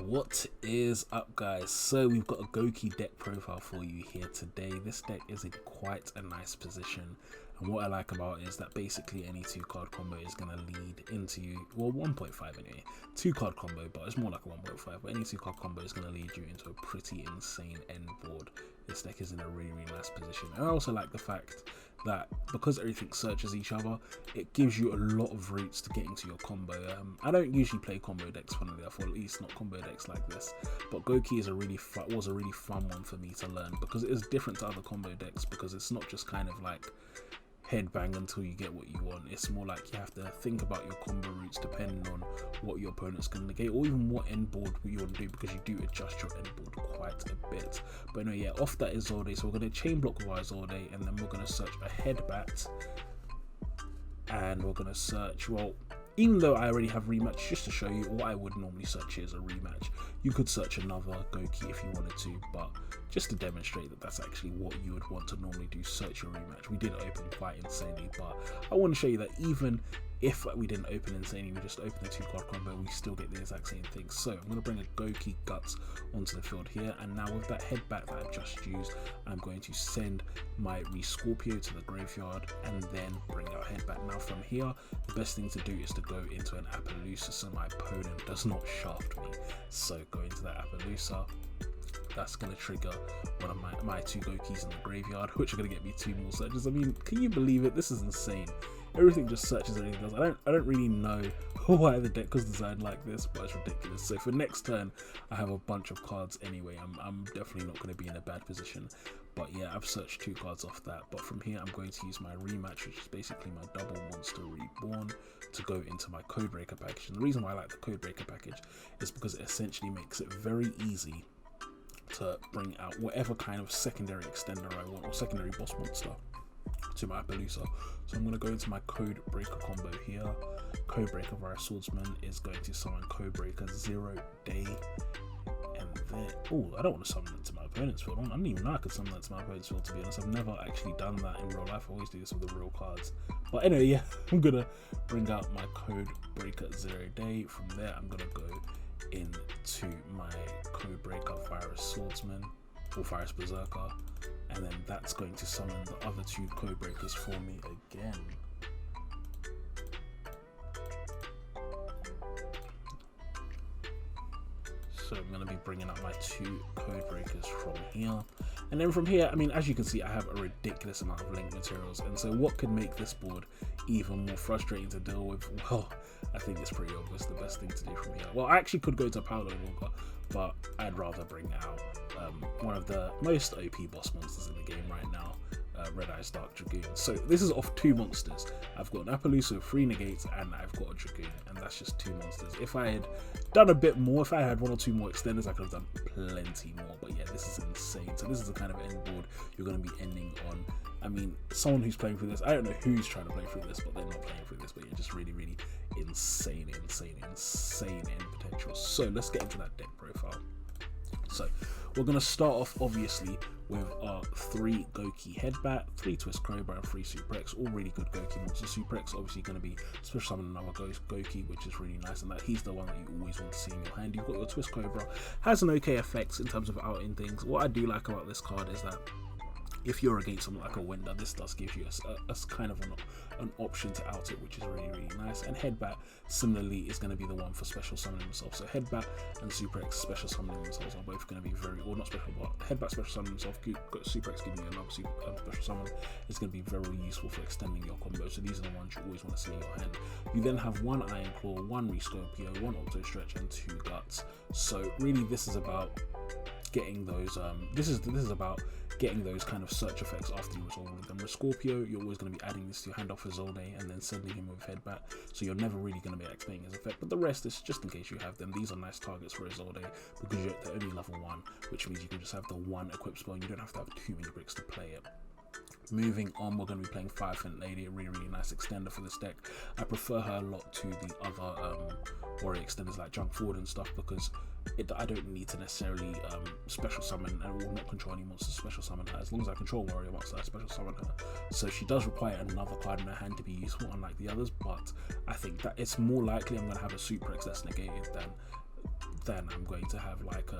What is up, guys? So we've got a Gouki deck profile for you here today. This deck is in quite a nice position, and what I like about it is that basically any 2-card combo is going to lead into, well, 1.5 anyway, 2-card combo, but it's more like a 1.5, but any 2-card combo is going to lead you into a pretty insane end board. This deck is in a really nice position, and I also like the fact that because everything searches each other, it gives you a lot of routes to get into your combo. I don't usually play combo decks, funnily enough, or at least not combo decks like this, but Gouki is was a really fun one for me to learn because it is different to other combo decks, because it's not just kind of like headbang until you get what you want. It's more like you have to think about your combo routes depending on what your opponent's going to negate, or even what end board you want to do, because you do adjust your end board quite a bit. But no, yeah, off that is Zolde, so we're going to chain block with our Zolde, and then we're going to search a headbat, and we're going to search, well, even though I already have rematch, just to show you what I would normally search here is a rematch. You could search another Gouki if you wanted to, but just to demonstrate that that's actually what you would want to normally do, search your rematch. We did open quite insanely, but I want to show you that even if we didn't open insanely, we just opened the 2-card combo, we still get the exact same thing. So I'm going to bring a Gouki Guts onto the field here, and now with that headback that I've just used, I'm going to send my Scorpio to the graveyard and then bring out headback. Now from here, the best thing to do is to go into an Appaloosa so my opponent does not shaft me. So go into that Appaloosa. That's going to trigger one of my 2 Goukis in the graveyard, which are going to get me 2 more searches. I mean, can you believe it? This is insane. Everything just searches everything else. I don't really know why the deck was designed like this, but it's ridiculous. So for next turn, I have a bunch of cards anyway. I'm definitely not going to be in a bad position. But yeah, I've searched 2 cards off that. But from here, I'm going to use my rematch, which is basically my double monster reborn, to go into my Codebreaker package. And the reason why I like the Codebreaker package is because it essentially makes it very easy to bring out whatever kind of secondary extender I want, or secondary boss monster, to my Appaloosa. So I'm going to go into my Codebreaker combo here. Codebreaker via Swordsman is going to summon Codebreaker 0 Day, and then, oh, I don't want to summon it to my opponent's field. I didn't even know I could summon that to my opponent's field, to be honest. I've never actually done that in real life. I always do this with the real cards. But anyway, yeah, I'm going to bring out my Codebreaker 0 Day. From there, I'm going to go into my Codebreaker Virus Swordsman or Virus Berserker, and then that's going to summon the other 2 Codebreakers for me again. So I'm going to be bringing up my 2 Codebreakers from here, and then from here, I mean, as you can see, I have a ridiculous amount of link materials, and so what could make this board even more frustrating to deal with? Well, I think it's pretty obvious the best thing to do from here. Well, I actually could go to Paolo Longer, but I'd rather bring out one of the most OP boss monsters in the game right now, Red Eyes Dark Dragoon. So this is off 2 monsters. I've got an Appaloosa with 3 negates, and I've got a Dragoon, and that's just 2 monsters. If I had done a bit more, if I had 1 or 2 more extenders, I could have done plenty more. But yeah, this is insane. So this is the kind of end board you're going to be ending on. I mean, someone who's playing through this, I don't know who's trying to play through this, but they're not playing through this. But yeah, just really insane end potential. So let's get into that deck profile. So we're going to start off obviously with our 3 Gouki Headbat, 3 Twist Crowbar, and 3 Suprex, all really good Gouki monsters. Suprex obviously going to be special summon another Gouki, which is really nice, and that he's the one that you always want to see in your hand. You've got your Twist Cobra, has an okay effect in terms of outing things. What I do like about this card is that if you're against something like a Wender, this does give you a kind of an option to out it, which is really nice. And Headbat similarly is going to be the one for special summoning himself. So Headbat and Suprex special summoning themselves are both going to be very, or not special, but Headbat special summoning himself, Suprex giving you another special summon is going to be very useful for extending your combo. So these are the ones you always want to see in your hand. You then have 1 Iron Claw, 1 Rescorpio, 1 Auto Stretch, and 2 Guts. So really, this is about getting those. This is about getting those kind of search effects after you resolve with them. With Scorpio, you're always going to be adding this to your hand off for Zolde and then sending him with Headbat, so you're never really going to be activating his effect, but the rest is just in case you have them. These are nice targets for a Zolde because they're only level 1, which means you can just have the 1 equip spell and you don't have to have too many bricks to play it. Moving on, we're going to be playing Fireflint Lady, a really nice extender for this deck. I prefer her a lot to the other warrior extenders like Junk Forward and stuff, because I don't need to necessarily special summon, and will not control any monsters special summon her. As long as I control warrior monster, I special summon her. So she does require another card in her hand to be useful, unlike the others, but I think that it's more likely I'm going to have a Suprex that's negated than then I'm going to have like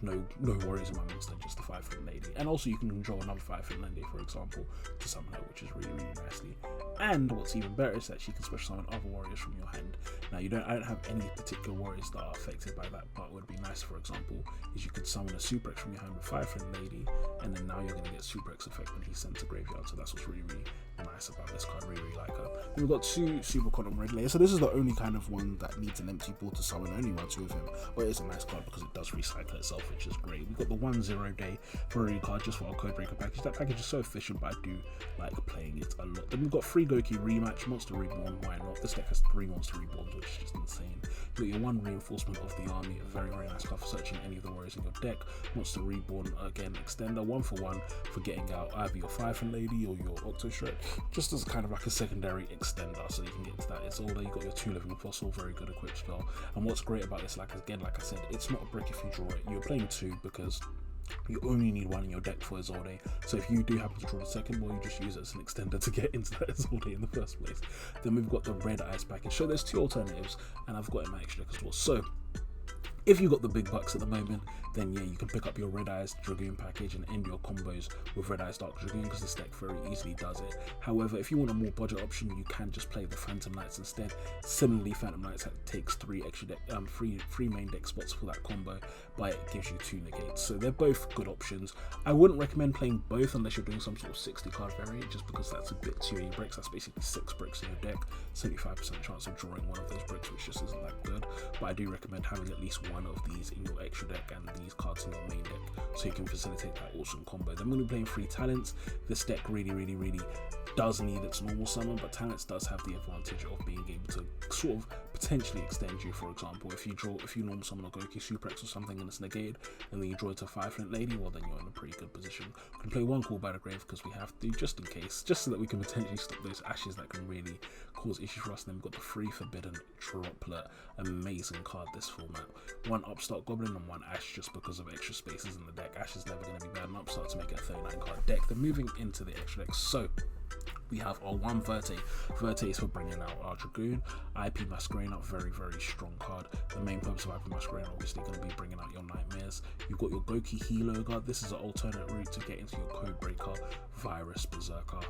no warriors in my monster, just a 5-foot lady. And also you can draw another 5-foot lady, for example, to summon her, which is really nicely. And what's even better is that she can special summon other warriors from your hand. Now I don't have any particular warriors that are affected by that, but what would be nice, for example, is you could summon a Super X from your hand with 5-foot lady, and then now you're going to get Super X effect when he's sent to graveyard. So that's what's really nice about this card. Really like her. Then we've got 2 Super Quantum Regulator. So this is the only kind of one that needs an empty board to summon. Only run 2 of him, but it's a nice card because it does recycle itself, which is great. We've got the 1-0 day Ferrari card just for our Codebreaker package. That package is so efficient, but I do like playing it a lot. Then we've got 3 Gouki rematch, Monster Reborn. Why not? This deck has 3 Monster Reborns, which is just insane. You've got your 1 Reinforcement of the Army, a very nice card for searching any of the warriors in your deck. Monster Reborn, again, extender, 1 for 1 for getting out either your 5-foot lady or your Octo Shrek, just as kind of like a secondary extender, so you can get into that. It's all there. You got your 2 Living Fossil, very good equipped spell. And what's great about this, like I said, it's not a brick if you draw it. You're playing 2 because you only need 1 in your deck for Isolde. So if you do happen to draw the second, well, you just use it as an extender to get into that Isolde in the first place. Then we've got the Red Eyes package. So there's 2 alternatives, and I've got it in my extra deck as well. So if you've got the big bucks at the moment, then yeah, you can pick up your Red Eyes Dragoon package and end your combos with Red Eyes Dark Dragoon, because this deck very easily does it. However, if you want a more budget option, you can just play the Phantom Knights instead. Similarly, Phantom Knights takes 3 extra deck, free main deck spots for that combo, but it gives you 2 negates. So they're both good options. I wouldn't recommend playing both unless you're doing some sort of 60 card variant, just because that's a bit too many bricks. That's basically 6 bricks in your deck, 75% chance of drawing one of those bricks, which just isn't that good. But I do recommend having at least 1 of these in your extra deck and these cards in your main deck, so you can facilitate that awesome combo. Then we're going to be playing 3 talents. This deck really does need its normal summon, but talents does have the advantage of being able to sort of potentially extend you. For example, if you normal summon a Gouki Super X or something and it's negated, and then you draw it to 5-foot lady, well, then you're in a pretty good position. We can play 1 Call by the Grave because we have to, just in case, just so that we can potentially stop those ashes that can really cause issues for us. And then we've got the 3 Forbidden Droplet, amazing card this format. 1 Upstart Goblin and 1 Ash, just because of extra spaces in the deck. Ash is never going to be bad, and Upstart to make it a 39 card deck. Then moving into the extra deck, so we have our 1 Verte. Verte is for bringing out our Dragoon. IP Masquerade, very strong card. The main purpose of IP Masquerade obviously going to be bringing out your Nightmares. You've got your Gouki Hilo guard. This is an alternate route to get into your Codebreaker, Virus, Berserker,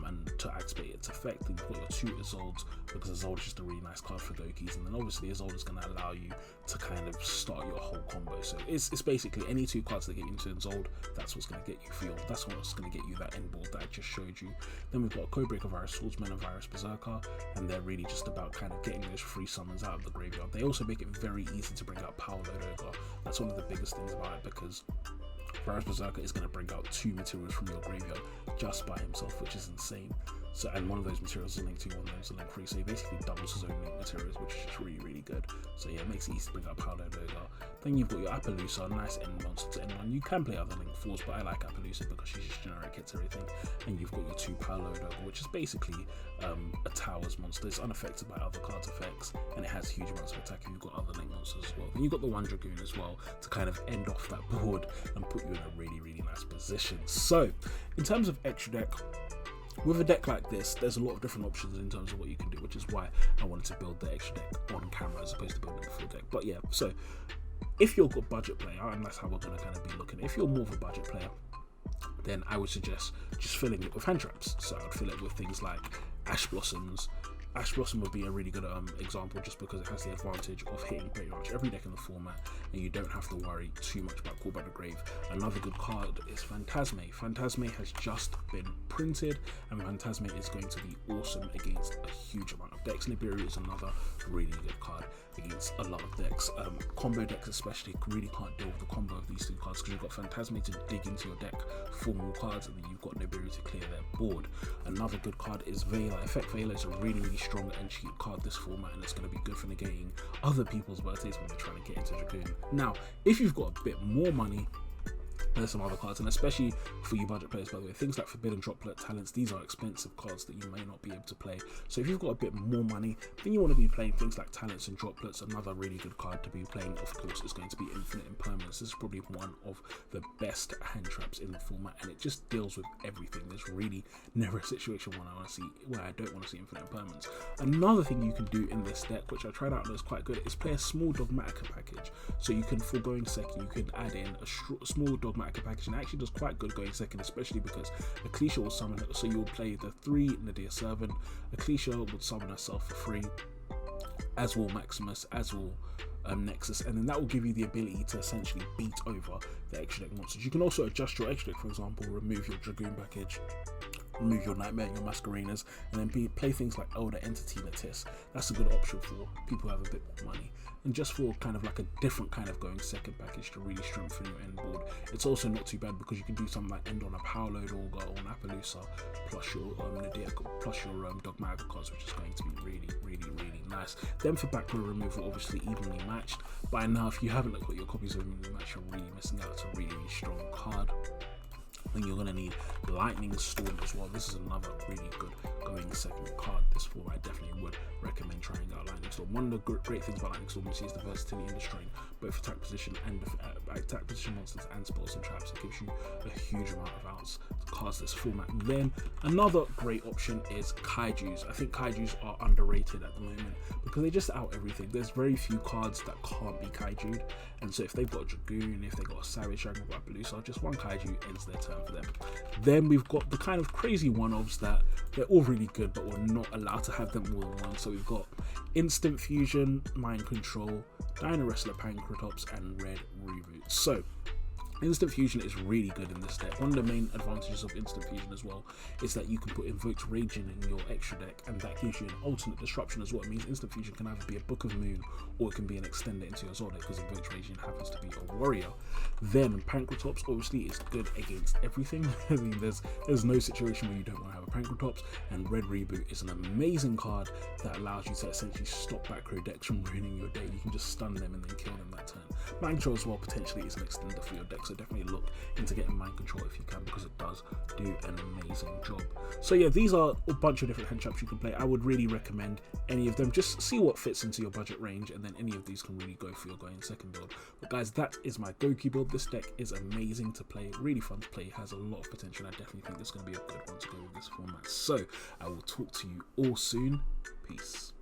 and to activate its effect. Then you've got your 2 Isoldes, because Isolde is just a really nice card for Goukis, and then obviously Isolde is going to allow you to kind of start your whole combo. So it's basically any 2 cards that get you into Isolde, that's what's going to get you fueled. That's what's going to get you that end board that I just showed you. Then we've got a Codebreaker, Virus Swordsman, and Virus Berserker, and they're really just about kind of getting those free summons out of the graveyard. They also make it very easy to bring out Power Load Ogre. That's one of the biggest things about it, because Virus Berserker is going to bring out 2 materials from your graveyard just by himself, which is insane. So, and one of those materials is linked to, one of those is linked free, so he basically doubles his own link materials, which is just really good. So yeah, it makes it easy to bring out Power Load Ogre. Then you've got your Appaloosa, nice end monster to end on. You can play other link 4s, but I like Appaloosa because she's just generic, hits everything. And you've got your 2 Power Load Ogre, which is basically a Towers monster. It's unaffected by other cards' effects, and it has huge amounts of attack. You've got other link monsters as well. Then you've got the 1 Dragoon as well to kind of end off that board and put you in a really nice position. So in terms of extra deck, with a deck like this, there's a lot of different options in terms of what you can do, which is why I wanted to build the extra deck on camera as opposed to building a full deck. But yeah, so if you're a budget player, and that's how we're going to kind of be looking, if you're more of a budget player, then I would suggest just filling it with hand traps. So I'd fill it with things like Ash Blossoms. Ash Blossom would be a really good example, just because it has the advantage of hitting pretty much every deck in the format, and you don't have to worry too much about Call by the Grave. Another good card is Phantasme. Phantasme has just been printed, and Phantasme is going to be awesome against a huge amount of decks. Nibiru is another really good card against a lot of decks. Combo decks especially really can't deal with the combo of these 2 cards, because you've got Phantasme to dig into your deck for more cards, and then you've got Nibiru to clear their board. Another good card is Vela. Effect Vela is a really strong and cheap card this format, and it's going to be good for negating other people's birthdays when they're trying to get into Dragoon. Now, if you've got a bit more money, there's some other cards, and especially for you budget players, by the way, things like Forbidden Droplet, Talents, these are expensive cards that you may not be able to play. So if you've got a bit more money, then you want to be playing things like Talents and Droplets. Another really good card to be playing, of course, is going to be Infinite Impermanence. This is probably one of the best hand traps in the format, and it just deals with everything. There's really never a situation where I don't want to see infinite impermanence. Another thing you can do in this deck, which I tried out and is quite good, is play a small Dogmatica package. So you can, for going second, you can add in a small Dogmatica package, and it actually does quite good going second, especially because a Cliche will summon it. So you'll play the 3 Nadir Servant, a Cliche would summon herself for free, as will Maximus, as will Nexus, and then that will give you the ability to essentially beat over the extra deck monsters. You can also adjust your extra deck, for example, remove your Dragoon package, remove your Nightmare, your Masqueraders, and then play things like Elder Entity Natis. That's a good option for people who have a bit more money. And just for kind of like a different kind of going second package to really strengthen your end board. It's also not too bad because you can do something like end on a Power Load Augur or an Appaloosa plus your Nadir, plus your Dogmatica cards, which is going to be really nice. Then for back row removal, obviously evenly matched. By now, if you haven't got your copies of evenly matched, you're really missing out. It's a really strong card. Then you're going to need Lightning Storm as well. This is another really good going second card. This form I definitely would recommend trying out Lightning Storm. One of the great things about Lightning Storm is the versatility in the strain, both attack position and attack position monsters and spells and traps. It gives you a huge amount of outs to cast this format. And then another great option is Kaijus. I think Kaijus are underrated at the moment because they just out everything. There's very few cards that can't be Kaiju'd, and so if they've got a Dragoon, if they've got a Savage Dragon or a Appaloosa, just one Kaiju ends their turn for them. Then we've got the kind of crazy one-offs that they're all really good, but we're not allowed to have them all in one. So we've got Instant Fusion, Mind Control, Dino Wrestler Pancratops, and Red Reboot. So Instant Fusion is really good in this deck. One of the main advantages of Instant Fusion as well is that you can put Invoked Raging in your extra deck, and that gives you an alternate disruption as well. It means Instant Fusion can either be a Book of Moon or it can be an extender into your Zord deck because Invoked Raging happens to be a warrior. Then Pancratops obviously is good against everything. I mean, there's no situation where you don't want to have a Pancratops, and Red Reboot is an amazing card that allows you to essentially stop back row decks from ruining your day. You can just stun them and then kill them that turn. Mind Control as well potentially is an extender for your deck, so definitely look into getting Mind Control if you can, because it does do an amazing job. So yeah, these are a bunch of different hand traps you can play. I would really recommend any of them. Just see what fits into your budget range, and then any of these can really go for your going second build. But guys, that is my Gouki build. This deck is amazing to play, really fun to play, has a lot of potential. I definitely think this is going to be a good one to go with this format. So I will talk to you all soon. Peace.